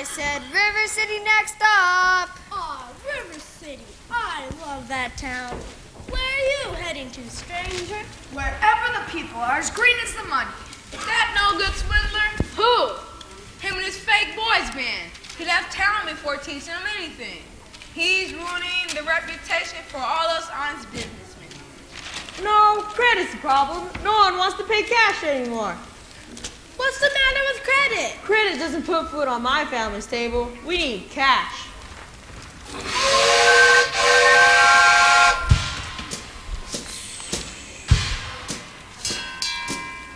I said River City next stop. Aw, River City. I love that town. Where are you heading to, stranger? Wherever the people are as green as the money. That no good swindler? Who? Him and his fake boys band. He left town before teaching him anything. He's ruining the reputation for all those honest businessmen. No, credit's the problem. No one wants to pay cash anymore. What's the matter with credit? Credit doesn't put food on my family's table. We need cash.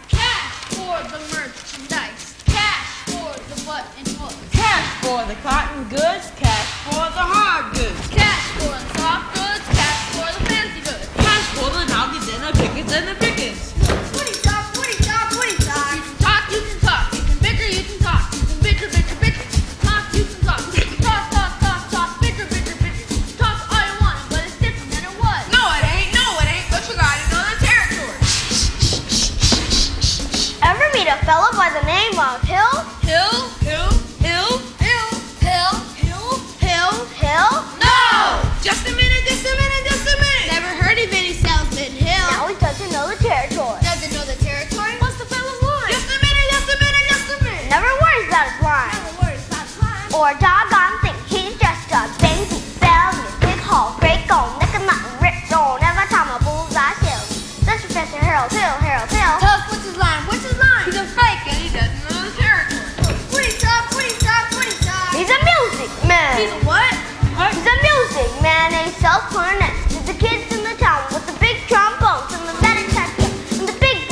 Cash for the merchandise. Cash for the button hooks. Cash for the cotton goods. Cash for the hard goods. Cash for the soft goods. Cash for the fancy goods. Cash for the doggies and the pickets and the pickets. Woody talk, Woody talk, Woody talk. You can talk. You can bicker, you can talk. You can bicker, bicker, bicker. Talk, you can talk. Talk, talk, talk, talk. Bicker, bicker, bicker. Talk all you want, but it's different than it was. No, it ain't. But you gotta know the territory. Ever meet a fellow by the name of Hill? Hill? Hill? Hill? No! Just a minute. Never heard of any salesman. Hill. Now he doesn't know the territory. Doesn't know the territory? What's the fellow's line? Just a minute. Never worries about his line. Never worries about time. Or a doggone thing. He's just a baby bell in his big hall. Great gold, neck and nothing ripped on. Every time a bullseye kills. That's Professor Harold Hill. Tell us what's his line. He's a fake and he doesn't know the territory. Woody talk. He's a music man. He's a what? He's a music man and he sells clarinets to the kids in the town with the big trombones and the vaticatia and the big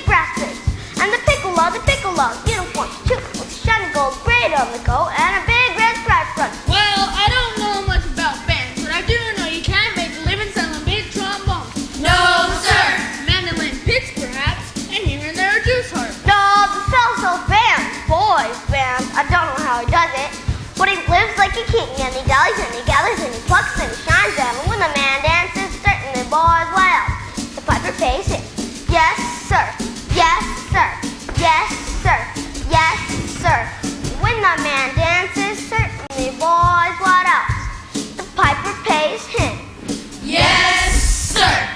brasses and the piccolo uniforms too with shiny gold braid on the coat and a big red stripe front. Well, I don't know much about bands, but I do know you can make a living selling big trombones. No, sir. Mandolin picks, perhaps, and here and there a juice harp. No, the fellow sells bands, boys bands. I don't know how he does it, but he lives like a king and he dallies and he gathers and he plucks and he shines them. And when the man dances, certainly boys, what else? The piper pays him. Yes, sir. Yes, sir. Yes, sir. Yes, sir. When the man dances, certainly boys, what else? The piper pays him. Yes, sir.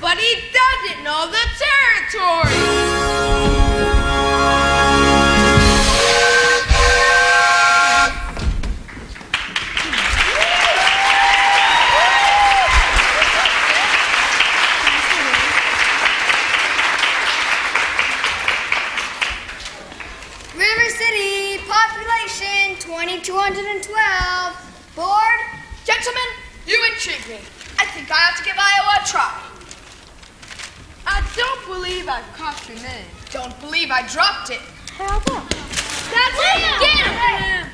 But he doesn't know the territory. River City, population 2,212. Board? Gentlemen, you intrigue me. I think I ought to give Iowa a try. I don't believe I've caught your name. Don't believe I dropped it. Harold Hill. That's it! Get him!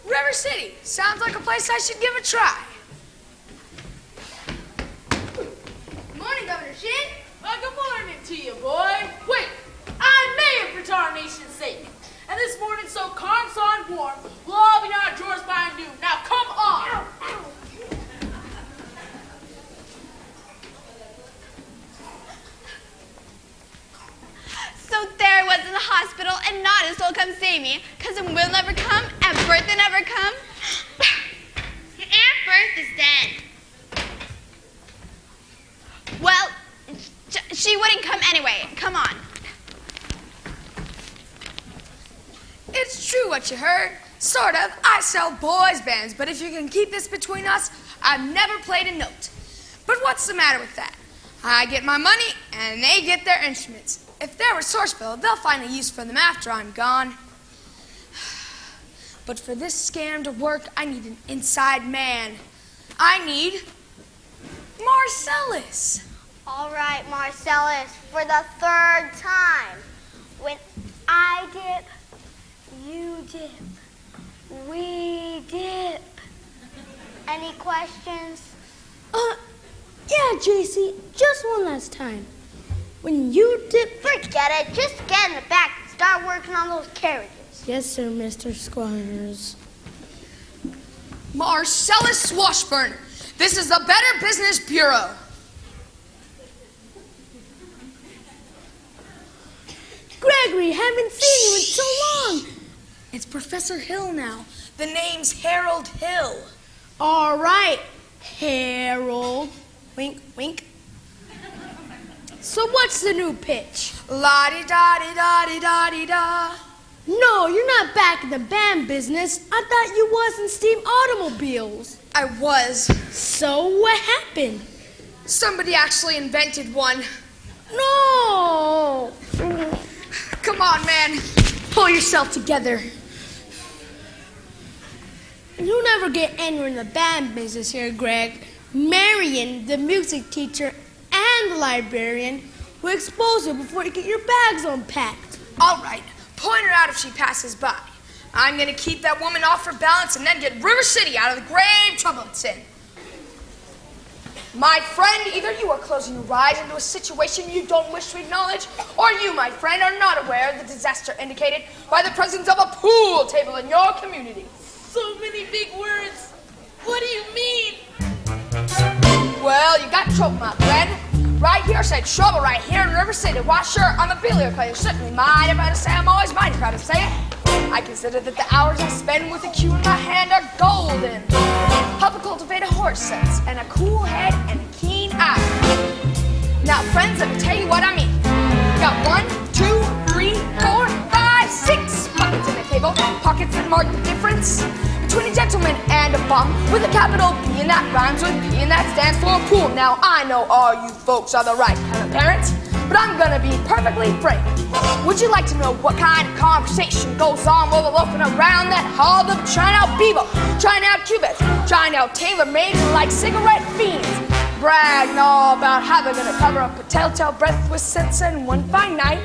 River City. Sounds like a place I should give a try. Good morning, Governor Shin. Well, good morning to you, boy. Wait, I'm mayor for tarnation's sake. And this morning's so carn-son warm, we'll all be on our drawers by noon. Now, come on! So there I was in the hospital and not a soul come see me. Cousin Will never come and Bertha never come. Your Aunt Bertha's dead. Well, she wouldn't come anyway. Come on. It's true what you heard. Sort of. I sell boys' bands, but if you can keep this between us, I've never played a note. But what's the matter with that? I get my money, and they get their instruments. If they're resourceful, they'll find a use for them after I'm gone. But for this scam to work, I need an inside man. I need Marcellus. All right, Marcellus, for the third time. When I dip, you dip, we dip. Any questions? Yeah, JC, just one last time. When you dip... Forget it. Just get in the back and start working on those carriages. Yes, sir, Mr. Squires. Marcellus Washburn, this is the Better Business Bureau. Gregory, haven't seen you in so long. It's Professor Hill now. The name's Harold Hill. All right, Harold. Wink, wink. So what's the new pitch? La-di-da-di-da-di-da-di-da. No, you're not back in the band business. I thought you was in steam automobiles. I was. So what happened? Somebody actually invented one. No! Come on, man. Pull yourself together. You'll never get anywhere in the band business here, Greg. Marion, the music teacher and the librarian, will expose you before you get your bags unpacked. All right. Point her out if she passes by. I'm going to keep that woman off her balance and then get River City out of the grave trouble it's in. My friend, either you are closing your eyes into a situation you don't wish to acknowledge, or you, my friend, are not aware of the disaster indicated by the presence of a pool table in your community. So many big words. What do you mean? Well, you got trouble, my friend. Right here said trouble right here in River City. Why, sure, I'm a billiard player. Certainly mighty proud to say I'm always mighty proud to say it. I consider that the hours I spend with a cue in my hand are golden. Help cultivate a horse sense and a cool head and a keen eye. Now, friends, let me tell you what I mean. Got 1, 2, 3, 4, 5, 6 pockets in the table. Pockets that mark the difference between a gentleman and a bum, with a capital B and that rhymes with P and that stands for pool. Now, I know all you folks are the right kind of parents, but I'm gonna be perfectly frank. Would you like to know what kind of conversation goes on while we're loafing around that hall of trying out Bebo, trying out Cubits, trying out tailor-made like cigarette fiends, bragging all about how they're gonna cover up a telltale breath with sense, and one fine night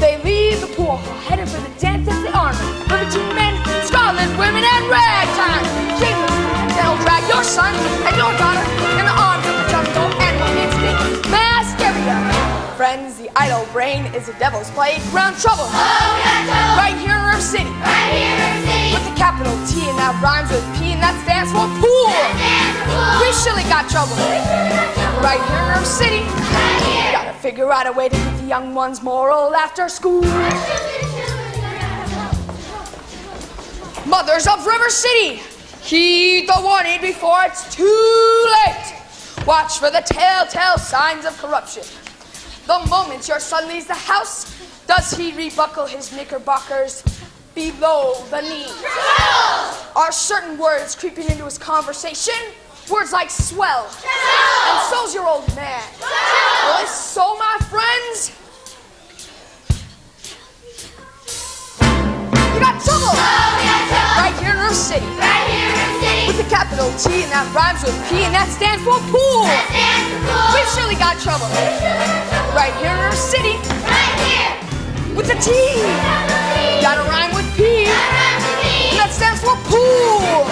they leave the pool hall, headed for the dance of the army, libertine men, scarlet women, and ragtime. Jesus, they'll drag your son and your daughter in the arms of the jungle and one instinct mass hysteria. Friends, the idle brain is a devil's playground trouble. Right here in River City. With the capital T and that rhymes with P and that stands for pool. We surely got trouble. Right here in River City. Gotta figure out a way to keep the young ones moral after school. Mothers of River City, heed the warning before it's too late. Watch for the telltale signs of corruption. The moment your son leaves the house, does he rebuckle his knickerbockers below the knee? Are certain words creeping into his conversation? Words like swell, and so's your old man. Well, it's so, my friends. You got trouble. Right here in River City. With the capital T and that rhymes with P and that stands for pool. We've surely got trouble. Right here in River City. With the T. Gotta rhyme with P. And that stands for pool.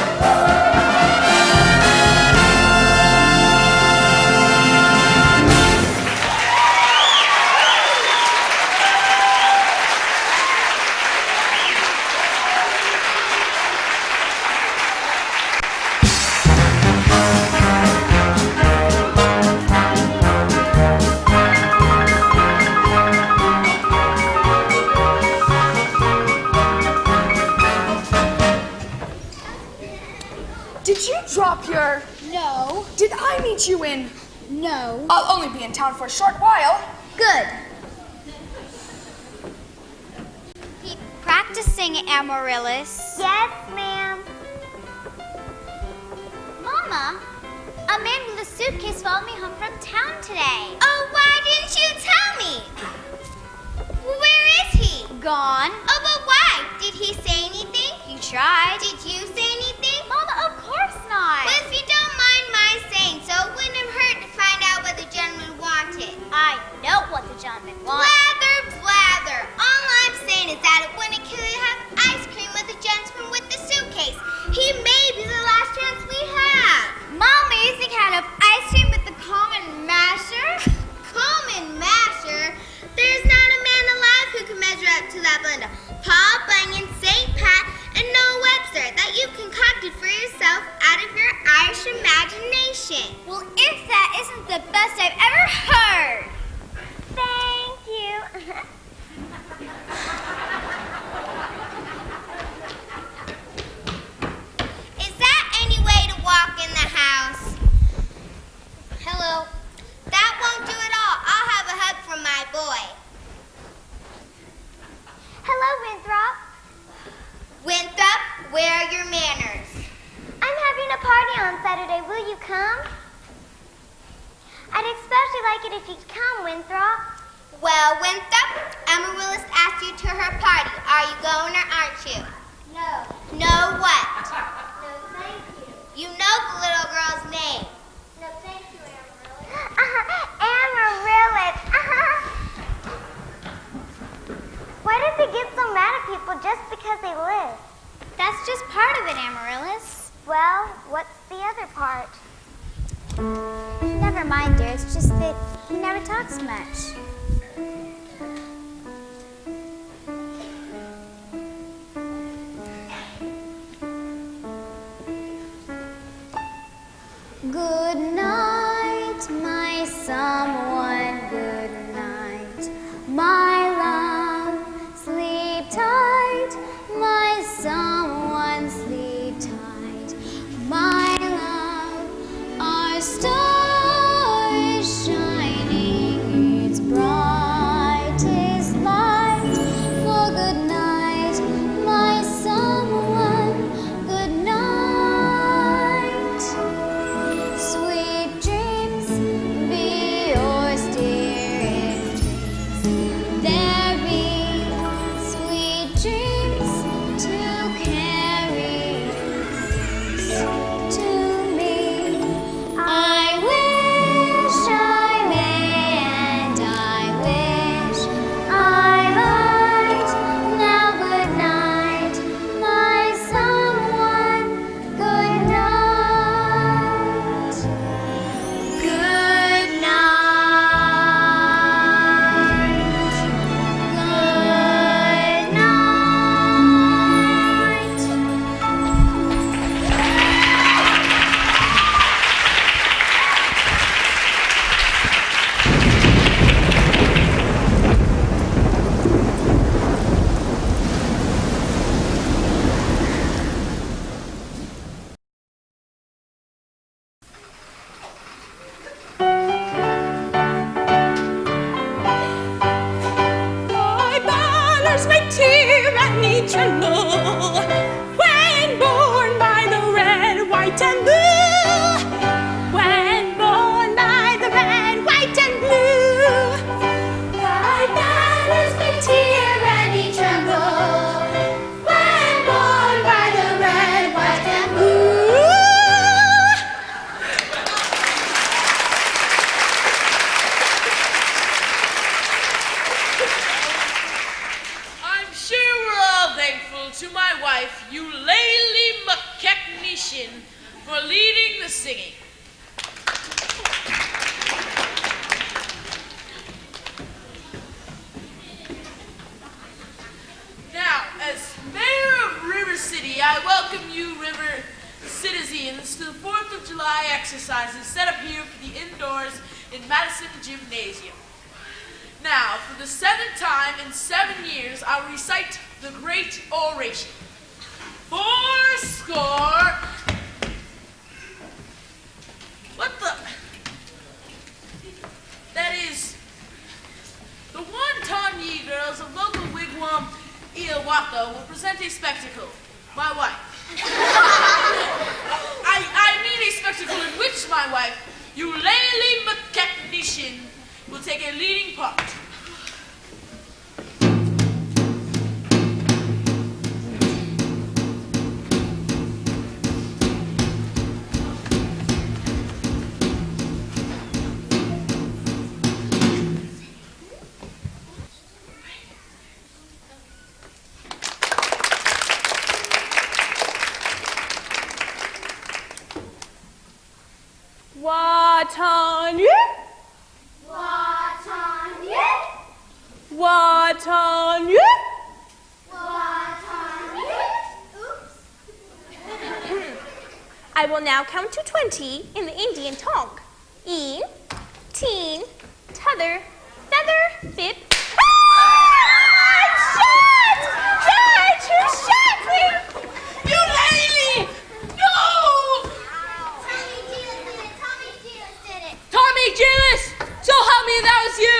Did you drop your... No. Did I meet you in... No. I'll only be in town for a short while. Good. Keep practicing, Amaryllis. Yes, ma'am. Mama, a man with a suitcase followed me home from town today. Oh, why didn't you tell me? Where is he? Gone. Oh, but why? Did he say anything? He tried. Did you say anything? Mama, of course not. Well, if you don't mind my saying so, it wouldn't have hurt to find out what the gentleman wanted. Where are your manners? I'm having a party on Saturday. Will you come? I'd especially like it if you'd come, Winthrop. Well, Winthrop, Amaryllis asked you to her party. Are you going or aren't you? No. No what? No, thank you. You know the little girl's name. No, thank you, Amaryllis. Amaryllis. Why does he get so mad at people just because they live? That's just part of it, Amaryllis. Well, what's the other part? Never mind, dear. It's just that he never talks much. Good night, my someone. Good night, my love. Sleep tight, my someone. Sleep tight, my love. Our star is shining its brightest light. For good night, my someone. Good night. Sweet dreams be yours, dear, if dreams there be. Sweet dreams to carry to me. I wish I may and I wish I might. Now good night, my someone. Good night. Good night. Good My banners may tear and need tremble when borne by the red, white, and blue. When borne by the red, white, and blue. My banners may tear and need tremble when borne by the red, white, and blue. I'm sure we're all thankful to my wife, Eulalie McKechnishin, for leading the singing. Now, as mayor of River City, I welcome you, River citizens, to the 4th of July exercises set up here for the indoors in Madison Gymnasium. Now, for the 7th time in 7 years, I'll recite the great oration. 4 What the? That is, the Wonton Yee girls of local wigwam Iowaka will present a spectacle. My wife. I mean a spectacle in which my wife, Eulalie McKechnishin, will take a leading part. What on you? What on you? What on you? What on you? Oops. I will now count to 20 in the Indian tongue. Een, teen, t'other, feather, fit. Shot! Judge, who shot me? Eulalie! No! Tommy Gillis did it. Tommy Gillis! So help me, that was you!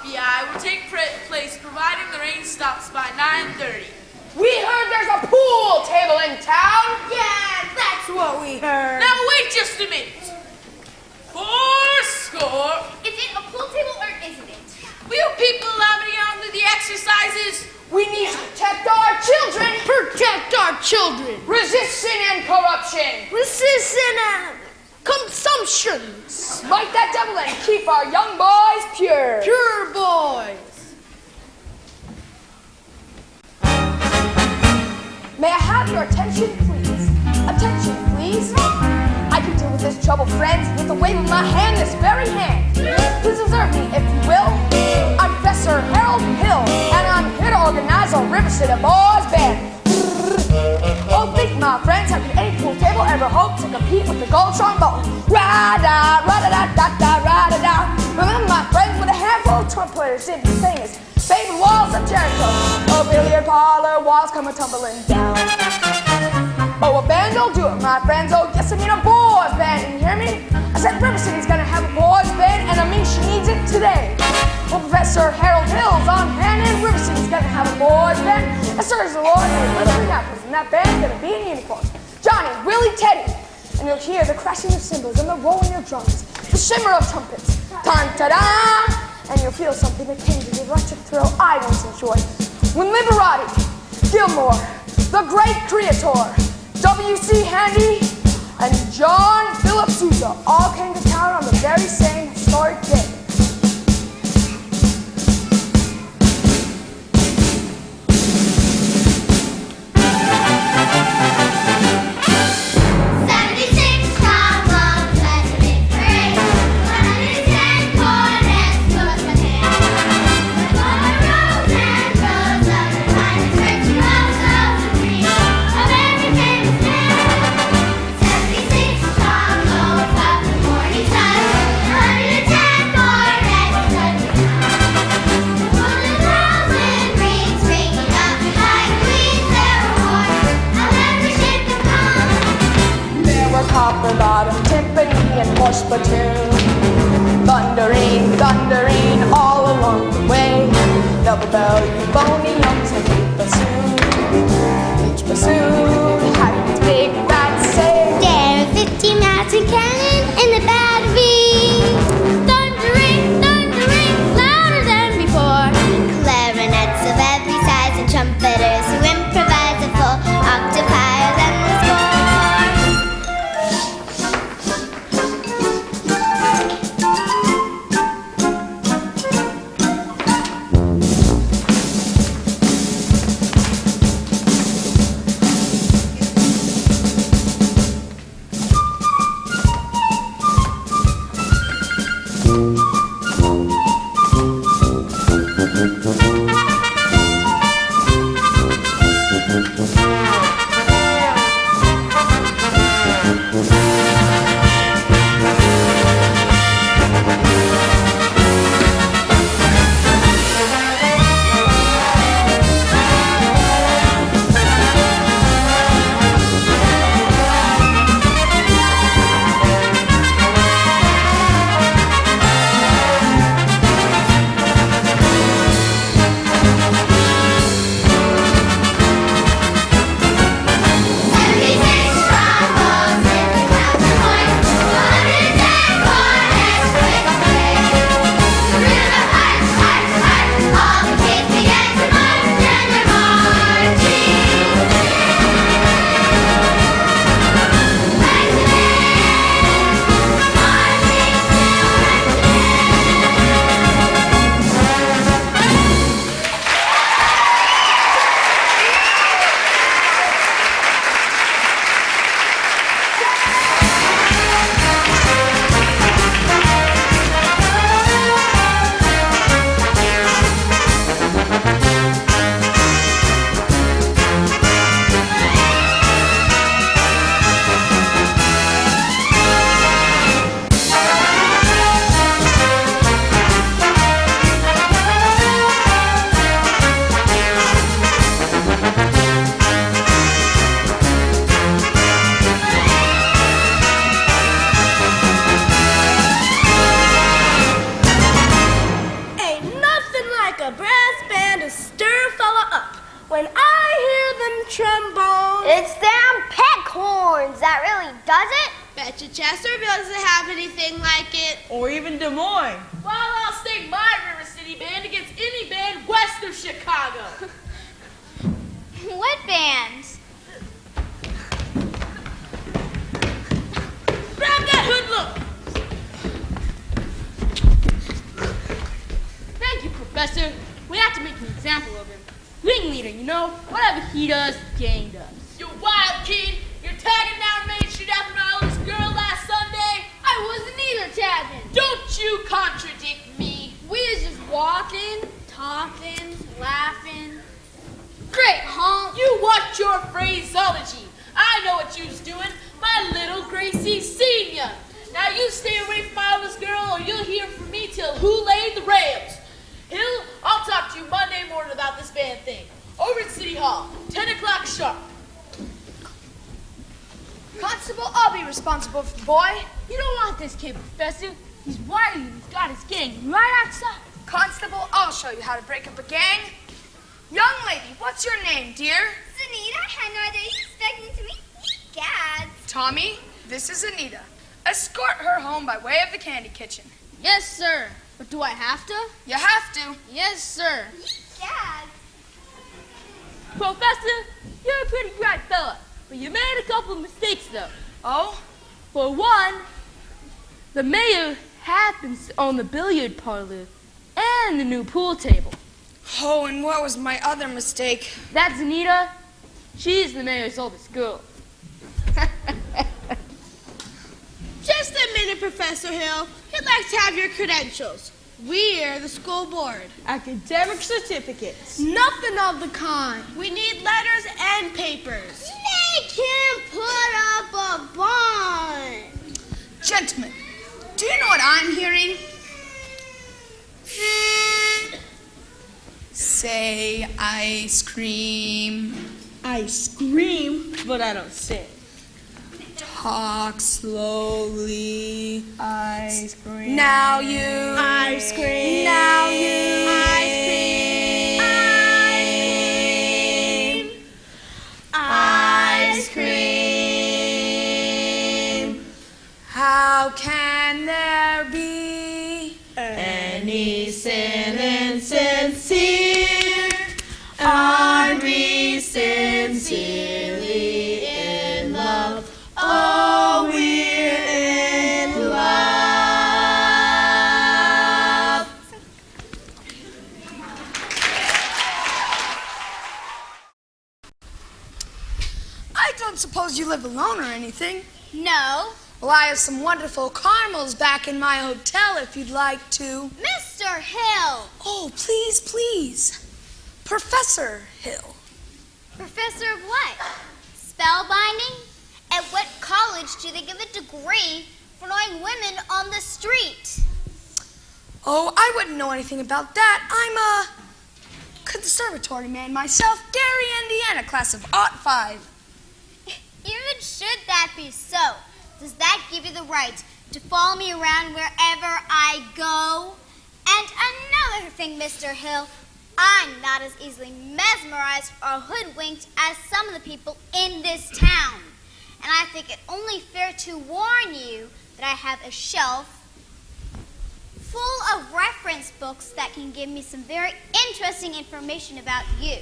PI will take place providing the rain stops by 9:30. We heard there's a pool table in town. Yeah, that's what we heard. Now wait just a minute. 4 Is it a pool table or isn't it? Will you people allow me on to the exercises? We need to protect our children. Protect our children. Resist sin and corruption. Resist and consumption. Smite that devil and keep our young boys pure. Pure boys. May I have your attention, please? Attention, please. I can deal with this trouble, friends, with a wave of my hand, this very hand. Please observe me, if you will. I'm Professor Harold Hill, and I'm here to organize a River City Boys Band. Oh, think, my friends, how could any pool table ever hope to compete with the gold trombone? Ra-da, ra-da-da-da-da, ra-da-da. Remember, my friends, with a handful of trumpeters did be famous. Famed walls of Jericho, a billiard parlor, walls come a-tumbling down. Oh, a band will do it, my friends. Oh, yes, I mean a boys band. And you hear me? I said River City's gonna have a boys band, and I mean she needs it today. Well, Professor Harold Hill's on hand, and River City's gonna have a boys band. And so is the Lord in Little Minneapolis, and that band's gonna be in uniform. Johnny, Willie, Teddy, and you'll hear the crashing of cymbals and the rolling of drums, the shimmer of trumpets, ta-da, and you'll feel something that came to the electric thrill I once enjoyed when Liberati, Gilmore, the great creator, W.C. Handy, and John Philip Sousa all came to town on the very same historic day. Thundering, thundering all along the way. Double bell, you bony youngs, and each bassoon having its big bad say. There are 50 mountain cannon in the battery. Thundering, thundering, louder than before. Clarinets of every size and trumpeters who improvise a full octave higher than the score. to stir a fella up when I hear them trombones. It's them peckhorns that really does it. Betcha Chesterfield doesn't have anything like it. Or even Des Moines. Well, I'll stake my River City band against any band west of Chicago. What band? Grab that hoodlum! Thank you, Professor. We have to make an example of him. Ringleader, you know? Whatever he does, the gang does. You wild kid! You're tagging down Main Street after my oldest girl last Sunday? I wasn't either tagging. Don't you contradict me! We was just walking, talking, laughing. Great, huh? You watch your phraseology. I know what you's doing. My little Gracie Senior. Now you stay away from my oldest girl or you'll hear from me till who laid the rails. Hill, I'll talk to you Monday morning about this band thing. Over at City Hall, 10 o'clock sharp. Constable, I'll be responsible for the boy. You don't want this kid, Professor. He's wily and he's got his gang right outside. Constable, I'll show you how to break up a gang. Young lady, what's your name, dear? Anita, I had no idea you were expecting to meet me. Gads. Tommy, this is Anita. Escort her home by way of the candy kitchen. Yes, sir. But do I have to? You have to. Yes, sir. Gads. Professor, you're a pretty bright fella, but you made a couple of mistakes, though. Oh? For one, the mayor happens to own the billiard parlor and the new pool table. Oh, and what was my other mistake? That's Anita. She's the mayor's oldest girl. Just a minute, Professor Hill. He'd like to have your credentials. We're the school board. Academic certificates. Nothing of the kind. We need letters and papers. Make him put up a bond. Gentlemen, do you know what I'm hearing? Say ice cream. I scream, but I don't sing. Talk slowly. Ice cream. Now you. Ice cream. Now you. Ice cream. Ice cream. How can there be Any sin insincere? Are we sincerely in love? Oh, we're in love. I don't suppose you live alone or anything. No. Well, I have some wonderful caramels back in my hotel if you'd like to. Mr. Hill. Oh, please, please. Professor Hill. Professor of what? Spellbinding? At what college do they give a degree for knowing women on the street? Oh, I wouldn't know anything about that. I'm a conservatory man myself. Gary, Indiana, class of '05. Even should that be so, does that give you the right to follow me around wherever I go? And another thing, Mr. Hill, I'm not as easily mesmerized or hoodwinked as some of the people in this town. And I think it only fair to warn you that I have a shelf full of reference books that can give me some very interesting information about you.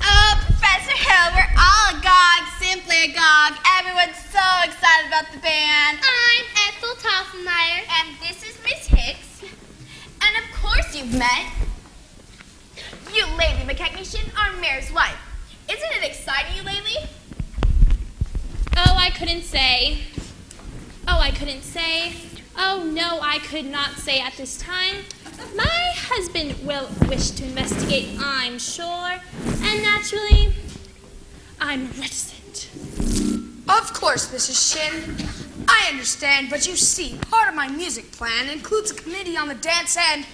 Oh, Professor Hill, we're all agog, simply agog. Everyone's so excited about the band. I'm Ethel Toffenmeyer. And this is Miss Hicks. And of course you've met you, Lady McKechnition, our mayor's wife. Isn't it exciting, you lately? Oh, I couldn't say. Oh, I couldn't say. Oh, no, I could not say at this time. My husband will wish to investigate, I'm sure. And naturally, I'm reticent. Of course, Mrs. Shin. I understand, but you see, part of my music plan includes a committee on the dance and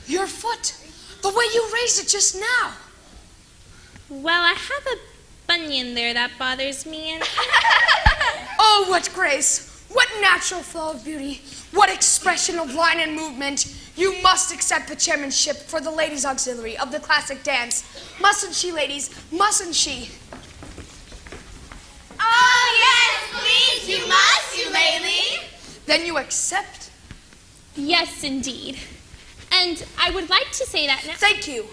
your foot, the way you raised it just now. Well, I have a bunion there that bothers me, and... Oh, what grace! What natural flow of beauty! What expression of line and movement! You must accept the chairmanship for the Ladies' Auxiliary of the classic dance. Mustn't she, ladies? Mustn't she? Oh, yes, please, you must, you lady. Then you accept? Yes, indeed. And I would like to say that now. Thank you.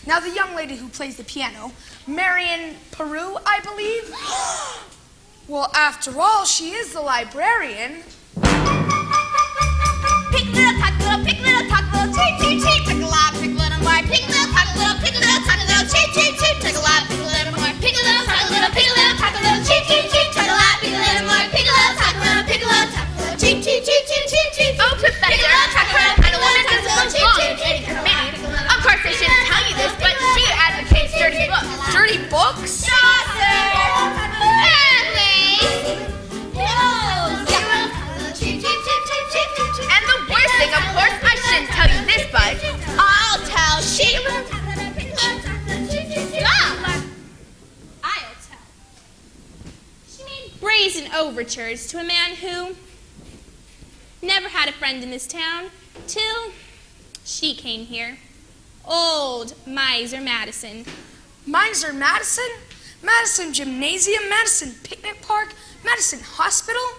Now the young lady who plays the piano, Marion Peru, I believe? Well, after all, she is the librarian. Pick little tuck, little pick little tuck, little cheep, cheep, cheep, pick a lot, pick little more, pick little tuck, little pick little tuck, little cheep, cheep, cheep, pick a lot, pick little more, pick little tuck, little pick little tuck, little cheep, cheep, cheep, pick a lot, pick little more, pick little tuck, little pick little tuck, little cheep, cheep, cheep, cheep, cheep, cheep. Oh, Professor, I don't want to have so long as Eddie committee. Of course, I shouldn't tell you this, but she advocates dirty books. Dirty books? And the worst thing, of course, I shouldn't tell you this, but I'll tell Sheila. Stop! I'll tell. She made brazen overtures to a man who never had a friend in this town till she came here. Old Miser Madison. Miser Madison? Madison Gymnasium? Madison Picnic Park? Madison Hospital?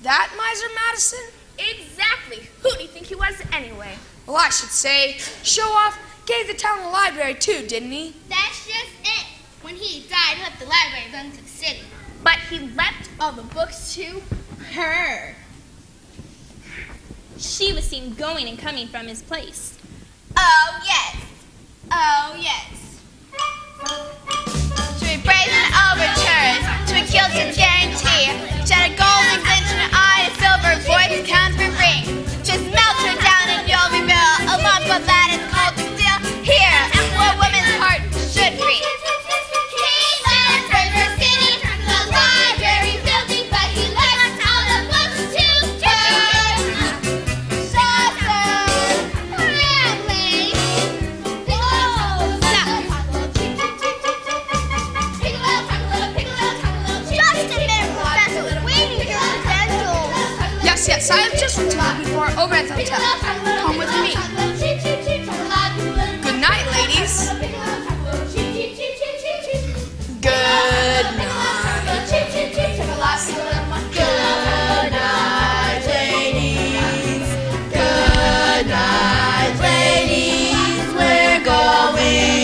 That Miser Madison? Exactly. Who do you think he was anyway? Well, I should say, Show Off gave the town a library too, didn't he? That's just it. When he died, he left the library and went to the city. But he left all the books to her. She was seen going and coming from his place. Oh, yes. Oh, yes. To be brazen overtures, to a gilded guarantee. She had a golden glint in her eye, a silver voice, counterfeit ring. Just melt her down and you'll reveal a lump of that is cold to steel. Here, where a woman's heart should be. He left River City, the library building, but he left all the books to her. Yes, I have just returned before over at the hotel. Come with me. Good night, ladies. Good night. Good night, ladies. Good night, ladies. We're going to leave.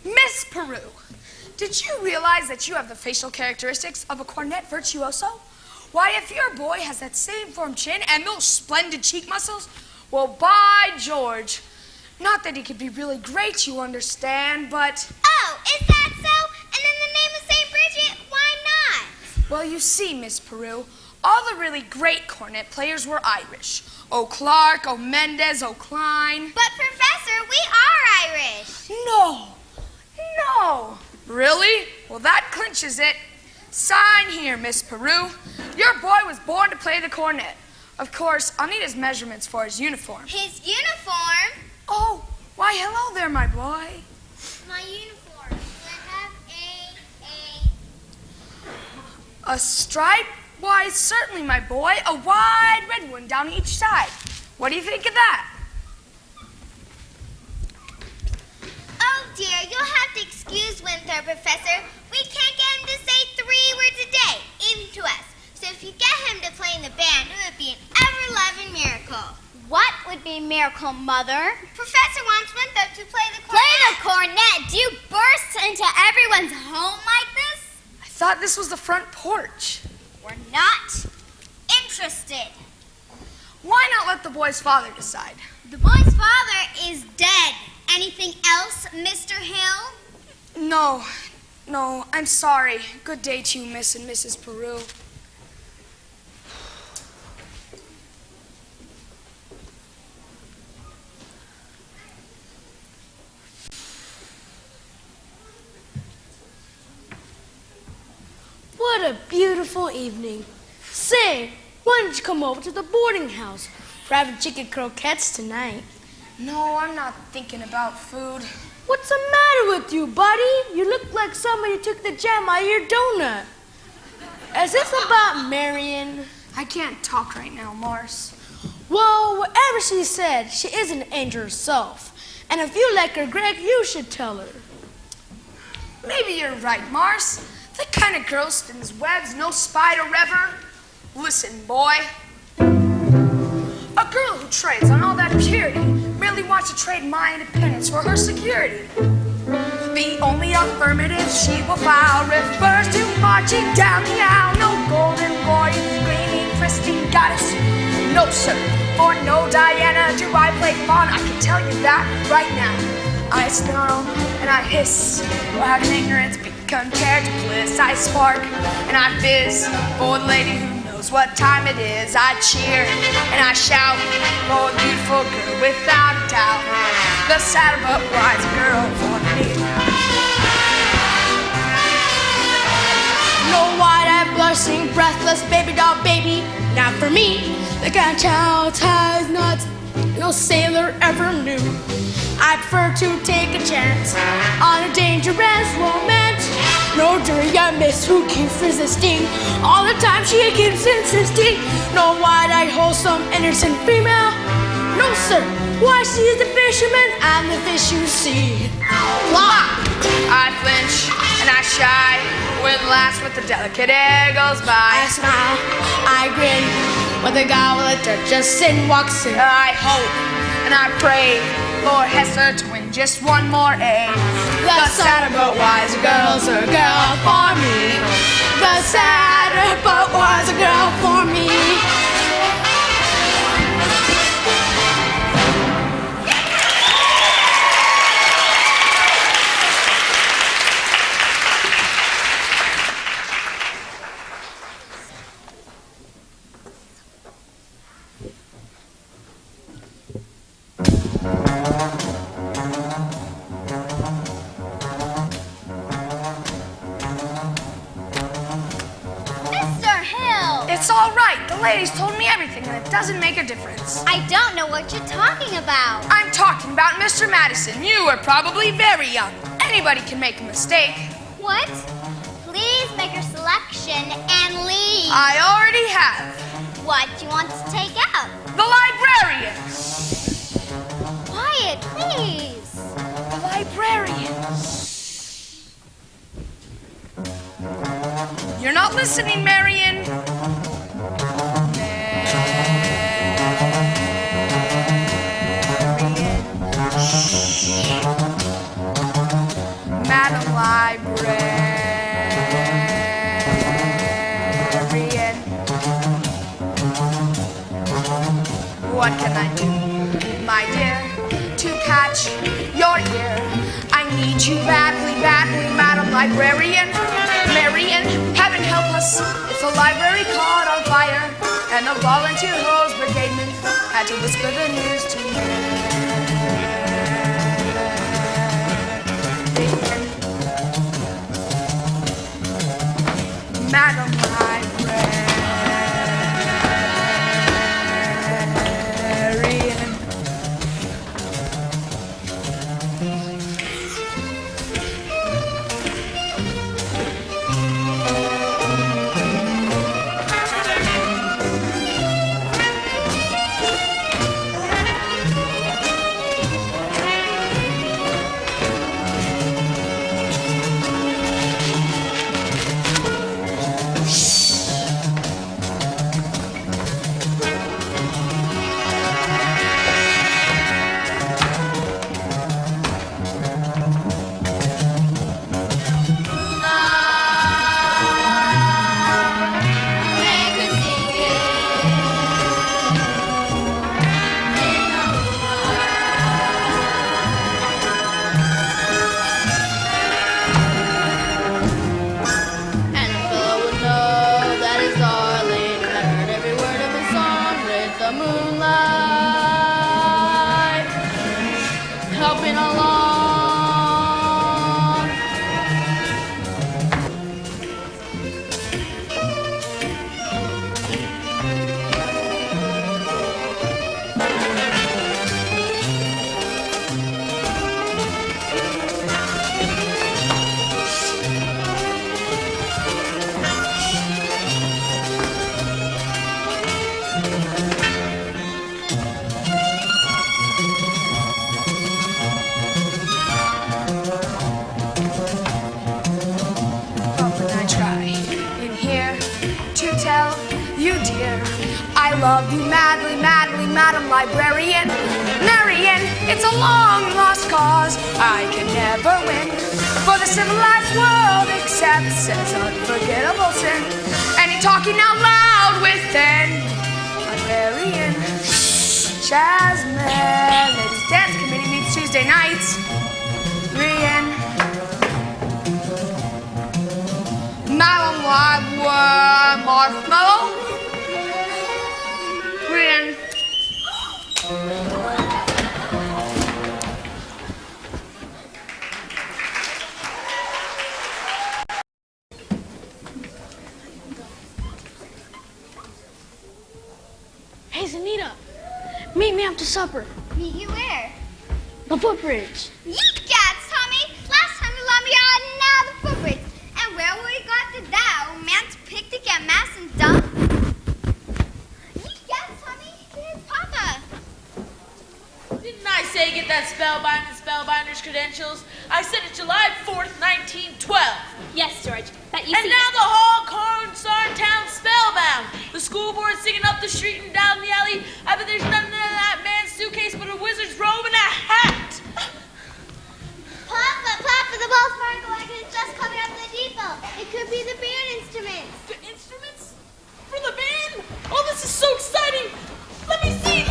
Miss Peru, did you realize that you have the facial characteristics of a cornet virtuoso? Why, if your boy has that same formed chin and those splendid cheek muscles, well, by George. Not that he could be really great, you understand, but... Oh, is that so? And in the name of St. Bridget, why not? Well, you see, Miss Peru, all the really great cornet players were Irish. O'Clark, O'Mendez, O'Klein. But, Professor, we are Irish. No. Really? Well, that clinches it. Sign here, Miss Peru. Your boy was born to play the cornet. Of course, I'll need his measurements for his uniform. His uniform? Oh, why, hello there, my boy. My uniform. Will it have A stripe? Why, certainly, my boy. A wide red one down each side. What do you think of that? Oh, dear, you'll have to excuse Winthrop, Professor. We can't get him to say 3 words a day, even to us. So if you get him to play in the band, it would be an ever-loving miracle. What would be a miracle, Mother? Professor wants Winthrop to play the cornet. Play the cornet? Do you burst into everyone's home like this? I thought this was the front porch. We're not interested. Why not let the boy's father decide? The boy's father is dead. Anything else, Mr. Hill? No, I'm sorry. Good day to you, Miss and Mrs. Peru. a beautiful evening. Say, why don't you come over to the boarding house? We're having chicken croquettes tonight. No, I'm not thinking about food. What's the matter with you, buddy? You look like somebody took the jam out of your donut. Is this about Marion? I can't talk right now, Mars. Well, whatever she said, she is an angel herself. And if you like her, Greg, you should tell her. Maybe you're right, Mars. That kind of girl spins webs no spider ever. Listen, boy. A girl who trades on all that purity merely wants to trade my independence for her security. The only affirmative she will file refers to marching down the aisle. No golden warriors, gleaming, pristine goddess. No, sir, for no Diana do I play fawn. I can tell you that right now. I snarl and I hiss. Well, how can ignorance be compared to bliss? I spark and I fizz for the lady who knows what time it is. I cheer and I shout for a beautiful girl without a doubt. The sadder but wise girl for me. No wide-eyed, blushing, breathless baby doll baby. Not for me. The kind of child ties nuts no sailor ever knew. I prefer to take a chance on a dangerous romance. No dirty young miss who keeps resisting. All the time she keeps insisting. No wide-eyed, wholesome, innocent female. No, sir. Why, she's the fisherman and the fish you see. Plop! I flinch and I shy when last with the delicate air goes by. I smile, I grin, when the guy with a just sin walks in. I hope and I pray for Hester to win just one more A. The sadder but wiser girl's a girl for me. The sadder but wiser girl for me. It's all right. The ladies told me everything, and it doesn't make a difference. I don't know what you're talking about. I'm talking about Mr. Madison. You are probably very young. Anybody can make a mistake. What? Please make your selection and leave. I already have. What do you want to take out? The librarian. Quiet, please. The librarian. You're not listening, Marion. Madam Librarian. What can I do, my dear, to catch your ear? I need you badly, badly, Madam Librarian. Marion, heaven help us if the library caught on fire and the volunteer hose brigademan had to whisper the news to me. Madam Librarian. Shh. I love you madly, madly, Madam Librarian. Marian, it's a long lost cause I can never win. For the civilized world accepts as unforgettable sin any talking out loud within. Librarian, Jasmine, ladies dance committee meets Tuesday nights. Rian, Madam Marshmallow. Rian. Hey, Zanita, meet me after supper. Meet you where? The footbridge. Yeekats, Tommy! Last time you let me out, now the footbridge. And where will we go after that? Oh, man's picnic at Mass and Dump? Yeekats, Tommy! Here's Papa. Didn't I say get that spellbinder's credentials? I said it July 4th, 1912. Yes, George. But you And see, now the whole Cornstarn town's spellbound. The school board's singing up the street and down the alley. I bet there's nothing in that man's suitcase but a wizard's robe and a hat. Papa, the Wells Fargo wagon is just coming up the depot. It could be the band instruments. The instruments? For the band? Oh, this is so exciting. Let me see.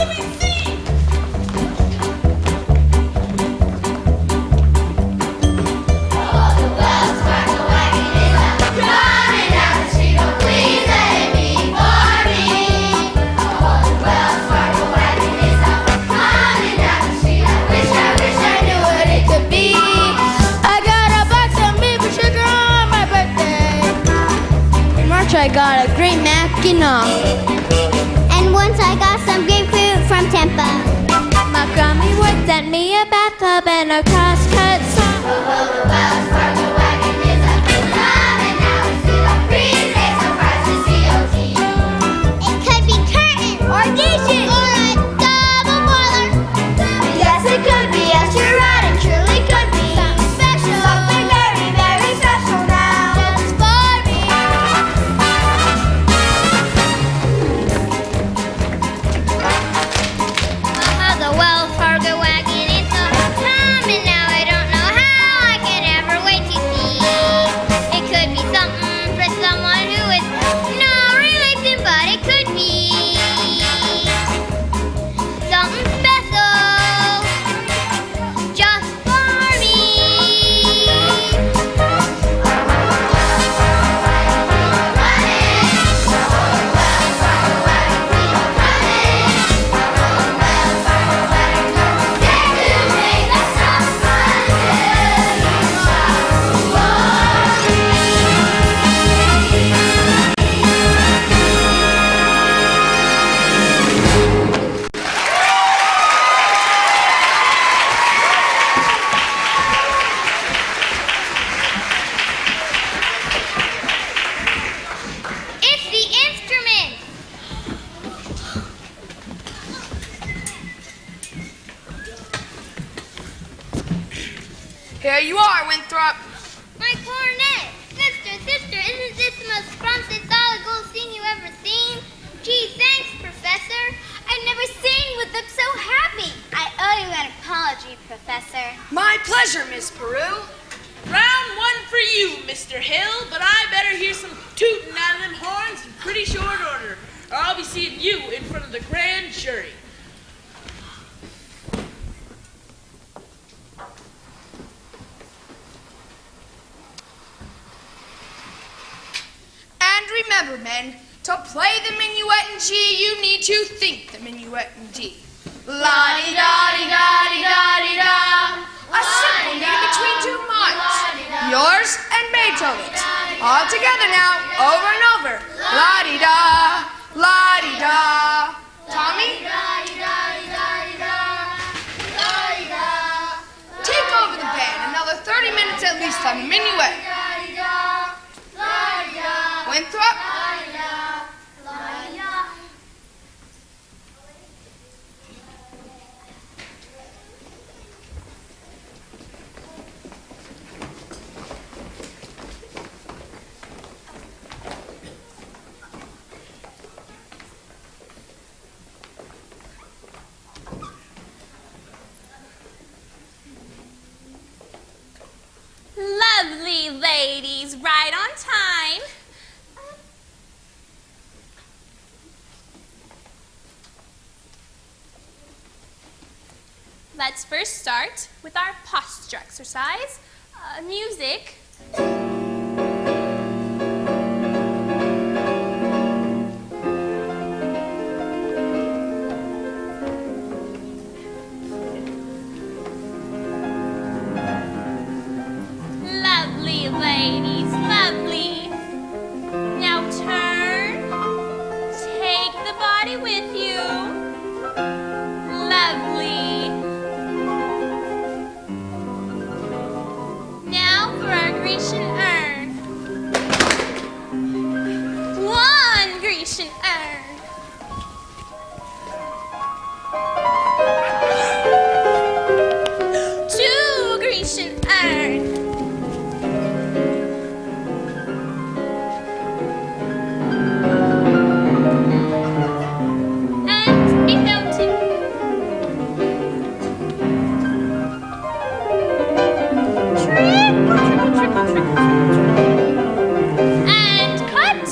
I got a great Mackinac. And once I got some grapefruit from Tampa. My Grammy would send me a bathtub and a cross-cut song. The Wells Fargo wagon is a coming now. We see the freezing surprise to COT. It could be curtain or dishes or a double boiler. Yes, it could be. Yes, you're right. It truly could be something special. Something very, very special now. Just for me. The Wells Fargo wagon is so coming now. I don't know how I could ever wait to see. It could be something for someone who is not related, but it could be something special just for me. It's the instrument. Here you are, Winthrop. My cornet! Sister, isn't this the most scrumptious solid gold thing you ever seen? Gee, thanks, Professor. I've never seen with them so happy. I owe you an apology, Professor. My pleasure, Miss Peru. Round one for you, Mr. Hill, but I better hear some tooting out of them horns in pretty short order, or I'll be seeing you in front of the grand jury. And remember, men, to play the minuet in G, you need to think the minuet in D. La-di-da-di-da-di-da-di-da. A simple meter between two minds. Yours and Beethoven's. All together now, over and over. La-di-da, la-di-da. Tommy? Take over the band. Another 30 minutes at least on the minuet. Winthrop? right on time. Let's first start with our posture exercise. Music. Lovely, ladies, lovely. Now turn. Take the body with you. Lovely. Now for our Grecian urn. One Grecian urn. Two Grecian urn. And a fountain. And cut.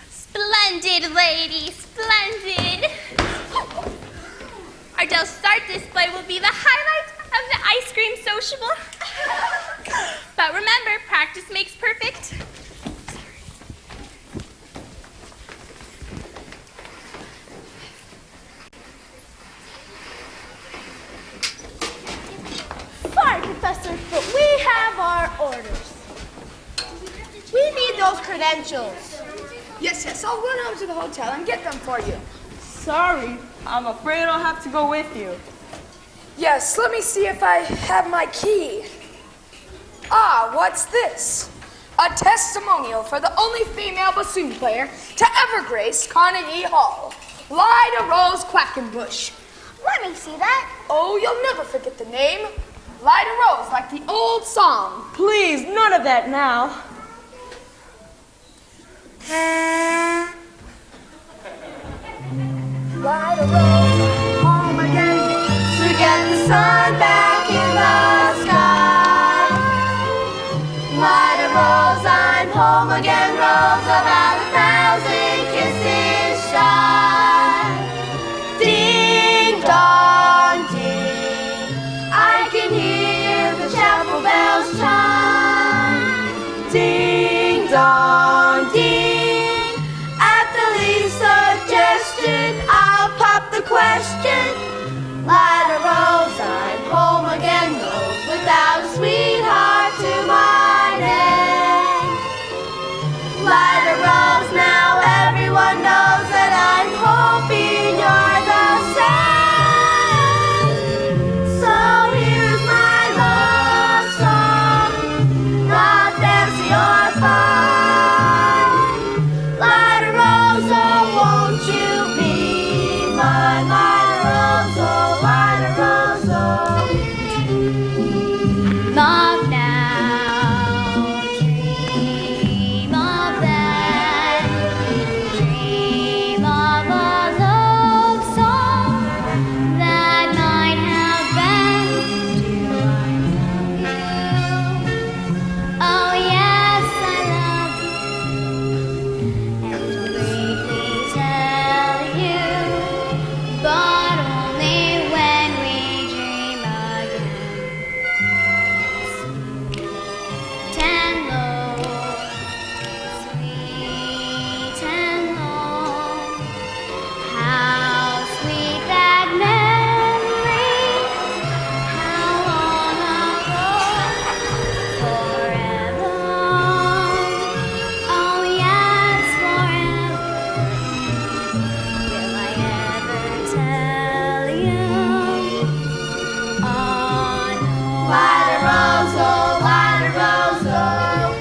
Splendid, lady, splendid. Our Del Start display will be the highlight of the ice cream sociable. But remember, practice makes perfect. Sorry, Professor, but we have our orders. We need those credentials. Yes, I'll run home to the hotel and get them for you. Sorry, I'm afraid I'll have to go with you. Yes, let me see if I have my key. Ah, what's this? A testimonial for the only female bassoon player to ever grace Carnegie Hall, Lyda Rose Quackenbush. Let me see that. Oh, you'll never forget the name. Lyda Rose, like the old song. Please, none of that now. Lyda Rose, home again to get the sun back in the sky. Lyda Rose, I'm home again, Rose, about 1,000 kisses shy. Ding dong ding, I can hear the chapel bells chime. Ding dong ding, at the least suggestion, I'll pop the question. Lyda Rose, I'm home again, Rose, without a sweetheart to my name. Lyda Rose, now everyone knows that I'm hoping you're the same. So here's my love song, not fancy or fine. Lyda Rose, oh, won't you be my Lyda Rose, oh, Lyda Rose, oh. Love now, dream of that, dream of a love song that might have been to I love you. Oh yes, I love you, and greatly tell you, but only when we dream again. Sweet and low, sweet and low, how sweet that memory, how long ago, forever, oh yes, forever, will I ever tell you, oh no. Lyda Rose, oh, Lyda Rose, oh.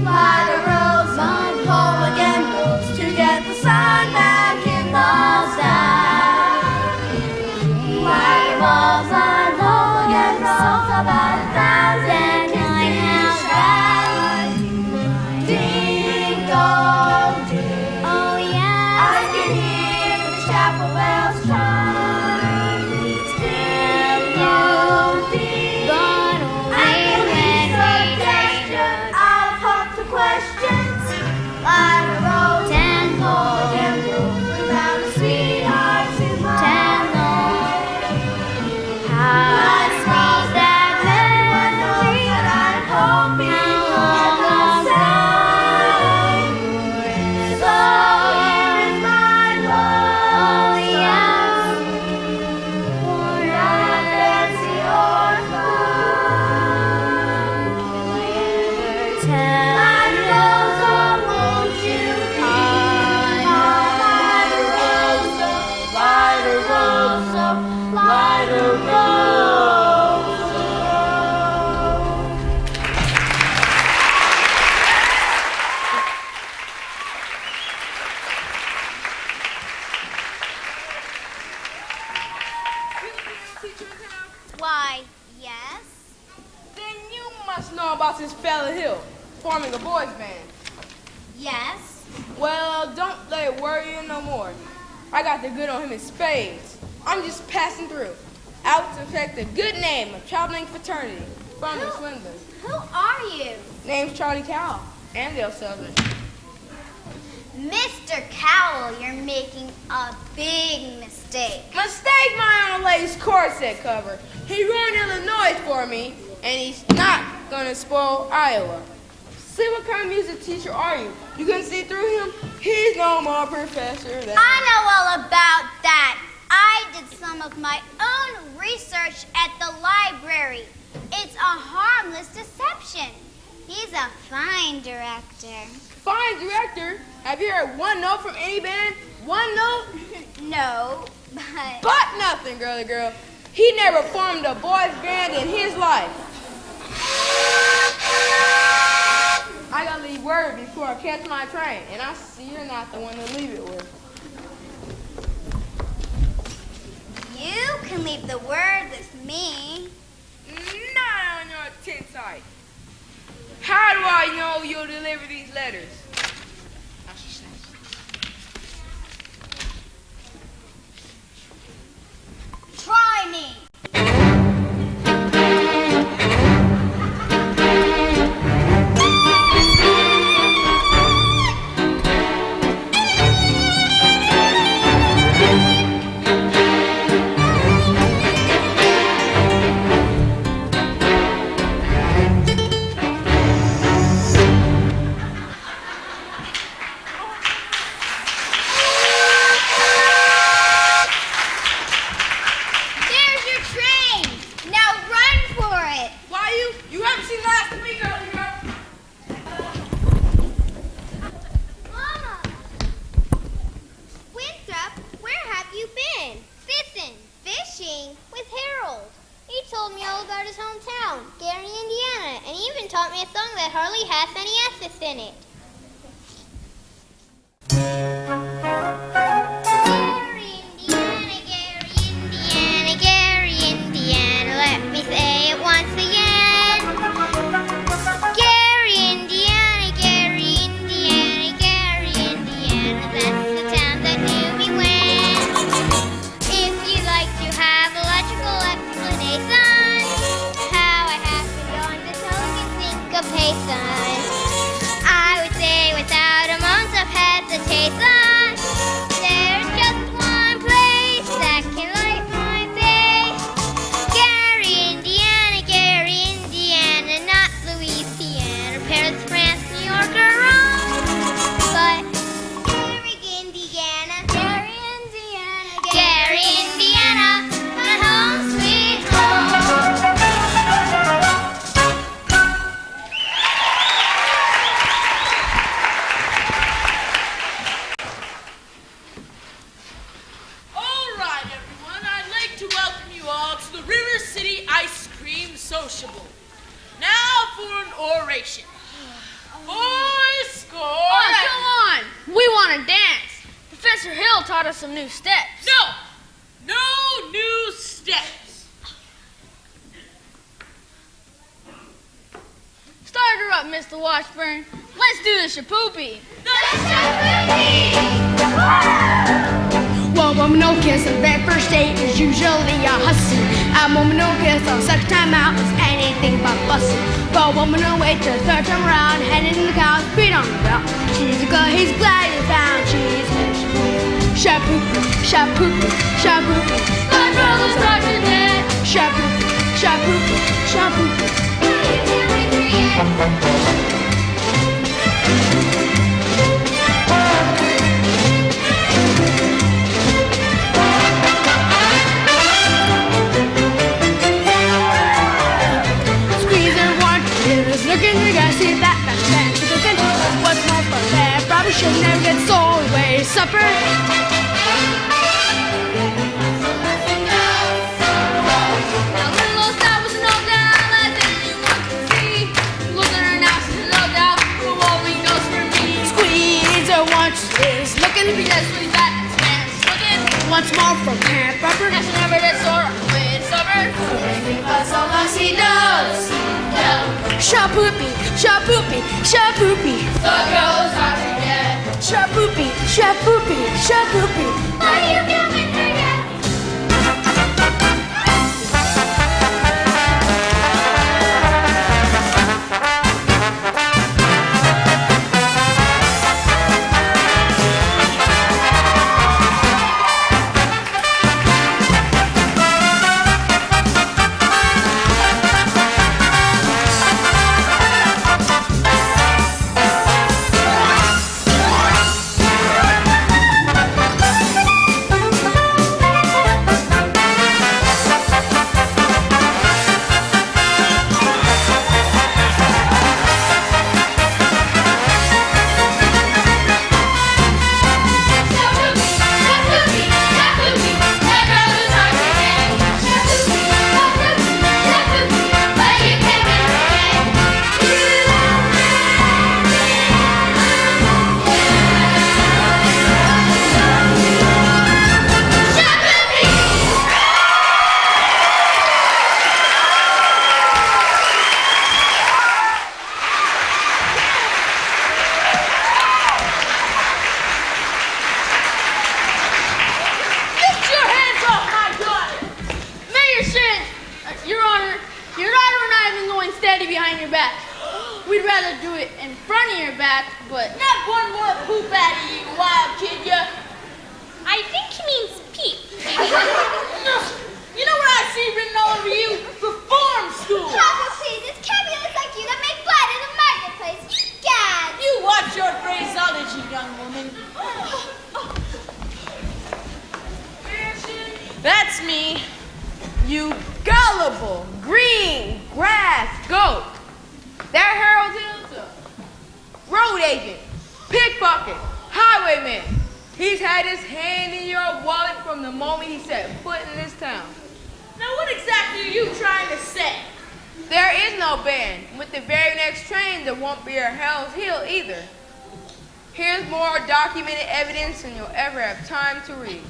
Lyda Rose, I'm home again, Rose, to get the sun back in the sky. Lyda Rose, I'm home again, Rose, about 1,000 kisses shy. Ding dong ding, Oh yes, I can hear the chapel bells chime. Ding dong ding, but I only can when hear we dream suggestion, again. I'll Why, yes. Then you must know about this fella Hill, forming a boys band. Yes. Well, don't let it worry you no more. I got the good on him in spades. I'm just passing through, out to protect the good name of traveling fraternity from the swindlers. Who are you? Name's Charlie Cowell, and they'll sell it. Mr. Cowell, you're making a big mistake. Mistake my own lace corset cover. He ruined Illinois for me, and he's not gonna spoil Iowa. See, what kind of music teacher are you? You can see through him? He's no more professor than... I know all about that. I did some of my own research at the library. It's a harmless deception. He's a fine director. Fine director? Have you heard one note from any band? One note? No, but... But nothing, girly girl. He never formed a boys band in his life. I gotta leave word before I catch my train, and I see you're not the one to leave it with. You can leave the word with me. Not on your tin side. How do I know you'll deliver these letters? Try me. Once more from Camp Rubber. That's never the sort of way it's over. shapoopy, shapoopy, shapoopy. The girls are together. Shapoopy, shapoopy, shapoopy. Are you coming here yet? behind your back. We'd rather do it in front of your back, but not one more poop out of you, wild kid, ya. I think he means peep. You know what I see written all over you? Reform school. Papa, please, it's capitalists like you that make blood in the marketplace. You gad. You watch your phraseology, young woman. That's me. You gullible, green grass goat. That Harold Hill's a road agent, pickpocket, highwayman. He's had his hand in your wallet from the moment he set foot in this town. Now what exactly are you trying to say? There is no ban. With the very next train, there won't be a Harold Hill either. Here's more documented evidence than you'll ever have time to read.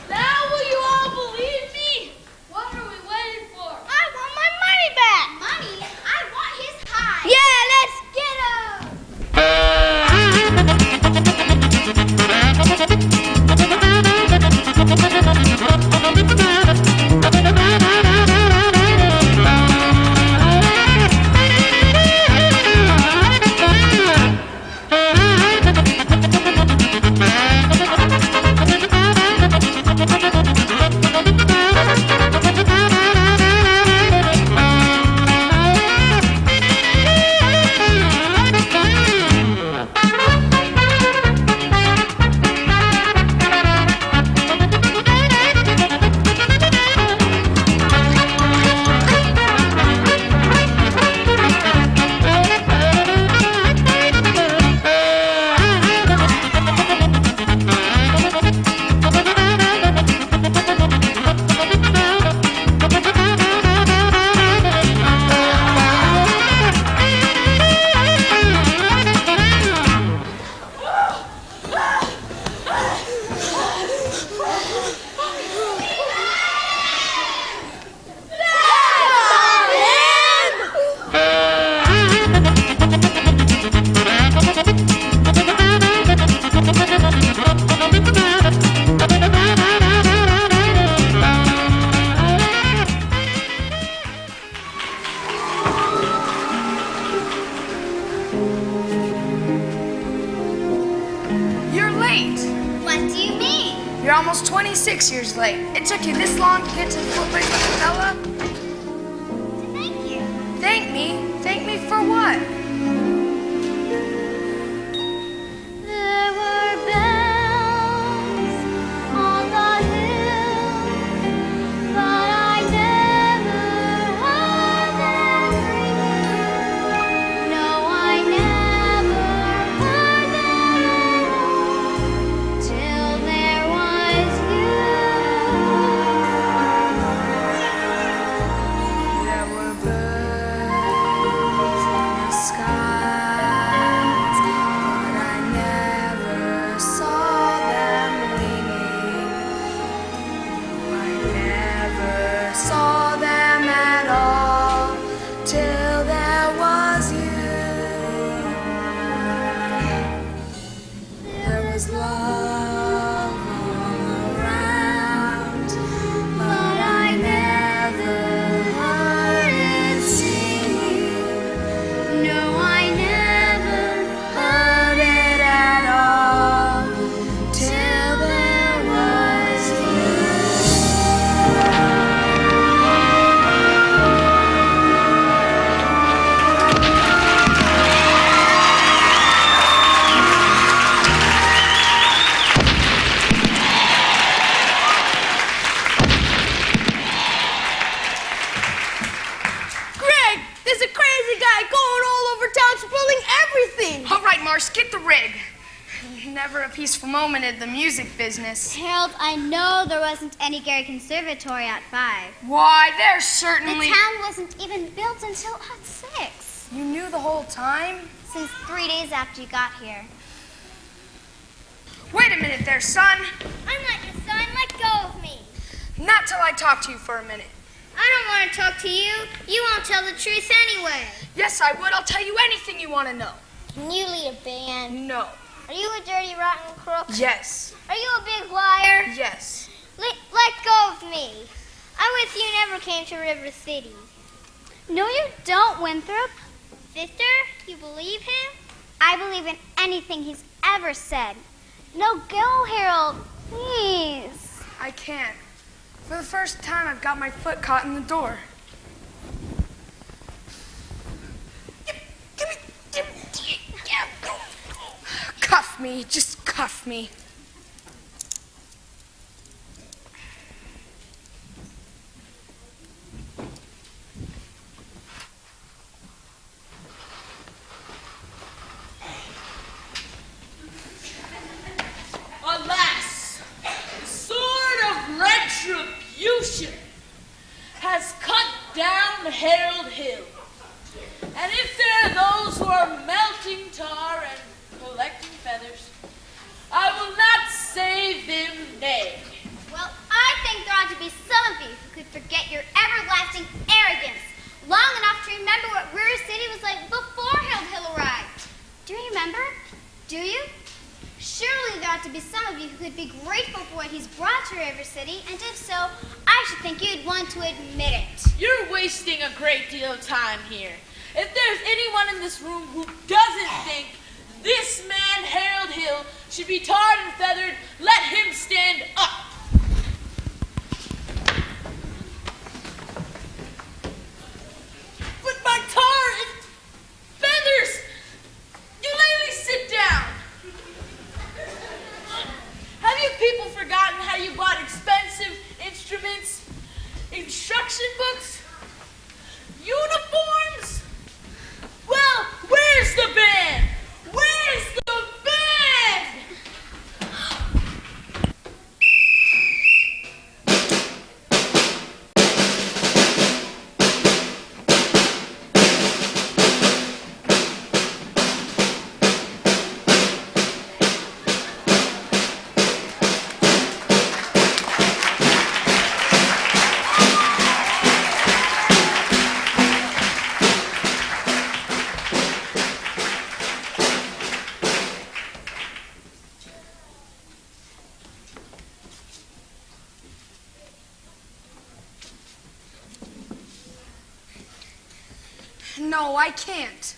Now will you all believe me? What are we waiting for? I want my money back. Money? I want his hide. Yeah, let's get him. You're late. What do you mean? You're almost 26 years late. It took you this long to get to the footbridge with the fella? Thank you. Thank me? Thank me for what? There were bells on the hill, but I never heard them ring. No, I never heard them at all till there was you. There were birds in the course, get the rig. Never a peaceful moment in the music business. Harold, I know there wasn't any Gary Conservatory at 5. Why, there's certainly... The town wasn't even built until at 6. You knew the whole time? Since 3 days after you got here. Wait a minute there, son. I'm not your son. Let go of me. Not till I talk to you for a minute. I don't want to talk to you. You won't tell the truth anyway. Yes, I would. I'll tell you anything you want to know. Can you lead a band? No. Are you a dirty, rotten crook? Yes. Are you a big liar? Yes. Let go of me. I with you never came to River City. No, you don't, Winthrop. Sister, you believe him? I believe in anything he's ever said. No, go, Harold. Please. I can't. For the first time, I've got my foot caught in the door. Cuff me. Just cuff me. Alas, the sword of retribution has cut down Harold Hill. And if there are those who are melting tar and collecting feathers, I will not say them nay. Well, I think there ought to be some of you who could forget your everlasting arrogance long enough to remember what River City was like before Harold Hill arrived. Do you remember? Do you? Surely there ought to be some of you who could be grateful for what he's brought to River City, and if so, I should think you'd want to admit it. You're wasting a great deal of time here. If there's anyone in this room who doesn't think this man, Harold Hill, should be tarred and feathered, let him stand up. But my tar and feathers, you lady, sit down. Have you people forgotten how you bought expensive instruments, instruction books, uniforms? Well, where's the band? Where's the band? No, I can't.